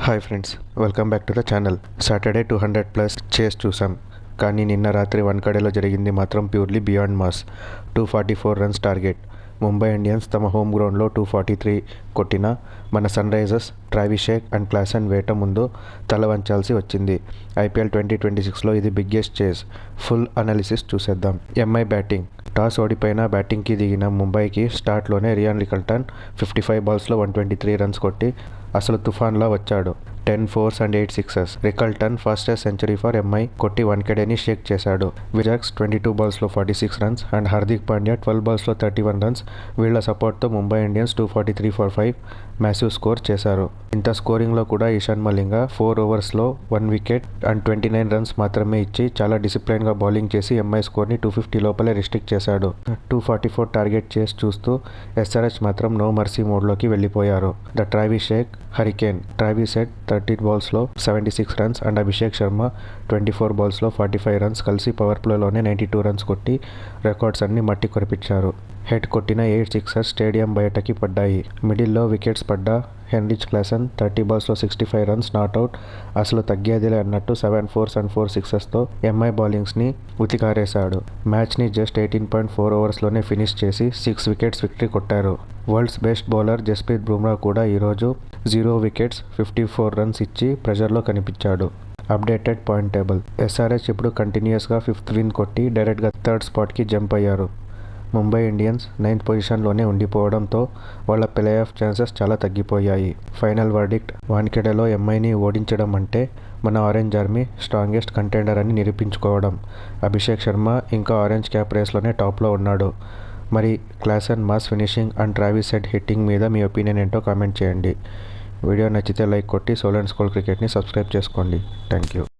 Hi friends, welcome back to the channel. Saturday 200+ chase చూసాం, కానీ నిన్న రాత్రి వన్కడేలో జరిగింది మాత్రం purely beyond mass. 244 runs target. Mumbai Indians తమ హోమ్ గ్రౌండ్లో 243 కొట్టినా మన Sunrisers Travis Head and Klaasen వేట ముందు తల వంచాల్సి వచ్చింది. ఐపీఎల్ 2026లో ఇది బిగ్గెస్ట్ చేస్. ఫుల్ అనాలిసిస్ చూసేద్దాం. MI batting. టాస్ ఓడిపోయిన బ్యాటింగ్కి దిగిన ముంబైకి స్టార్ట్లోనే రియాన్ రికల్టన్ 55 బాల్స్లో 123 రన్స్ కొట్టి అసలు తుఫాన్లా వచ్చాడు. 10 4s and 8 6s. Rickelton fastest century for MI కొట్టి వన్కడేని షేక్ చేశాడు. విజాక్స్ 22 బాల్స్లో 46 runs and Hardik Pandya 12 బాల్స్లో 31 runs. వీళ్ల సపోర్ట్తో Mumbai Indians 243 for 5 massive score చేశారు. ఇంత స్కోరింగ్లో కూడా Ishan Malinga 4 ఓవర్స్లో 1 wicket and 29 runs మాత్రమే ఇచ్చి చాలా డిసిప్లైన్గా బౌలింగ్ చేసి ఎంఐ స్కోర్ని 250 లోపలే రిస్ట్రిక్ట్ చేశాడు. 244 టార్గెట్ చేసి చూస్తూ ఎస్ఆర్హెచ్ మాత్రం నో మర్సీ మోడ్లోకి వెళ్ళిపోయారు. The Travis head hurricane. Travis head 13 బాల్స్లో 76 runs and Abhishek Sharma 24 బాల్స్లో 45 runs కలిసి పవర్ ప్లేలోనే 92 రన్స్ కొట్టి రికార్డ్స్ అన్ని మట్టి కొరిపించారు. హెడ్ కొట్టిన 8 సిక్సర్స్ స్టేడియం బయటకి పడ్డాయి. మిడిల్లో వికెట్స్ పడ్డ హెన్రిచ్ క్లాసన్ 30 బాల్స్లో 65 రన్స్ నాట్అవుట్. అసలు తగ్గేదిలే అన్నట్టు 7 4s and 4 6sతో ఎంఐ బౌలింగ్స్ని ఉతికారేశాడు. మ్యాచ్ని జస్ట్ 18.4 ఓవర్స్లోనే ఫినిష్ చేసి 6 వికెట్స్ విక్టరీ కొట్టారు. World's best bowler Jasprit Bumrah కూడా ఈరోజు 0 వికెట్స్ 54 రన్స్ ఇచ్చి ప్రెజర్లో కనిపించాడు. Updated point table. ఎస్ఆర్హెచ్ ఇప్పుడు కంటిన్యూస్గా 5th విన్ కొట్టి డైరెక్ట్గా 3rd స్పాట్కి జంప్ అయ్యారు. ముంబై ఇండియన్స్ 9th పొజిషన్లోనే ఉండిపోవడంతో వాళ్ళ ప్లే ఆఫ్ ఛాన్సెస్ చాలా తగ్గిపోయాయి. Final verdict. వాన్ఖేడేలో ఎంఐని ఓడించడం అంటే మన ఆరెంజ్ ఆర్మీ స్ట్రాంగెస్ట్ కంటెండర్ అని నిరూపించుకోవడం. అభిషేక్ శర్మ ఇంకా ఆరెంజ్ క్యాప్ రేస్లోనే టాప్లో ఉన్నాడు. మరి Klaasen mass finishing and Travis head hitting మీద మీ ఒపీనియన్ ఏంటో కామెంట్ చేయండి. వీడియో నచ్చితే లైక్ కొట్టి సోల్ అండ్ స్కోల్ క్రికెట్ని సబ్స్క్రైబ్ చేసుకోండి. Thank you.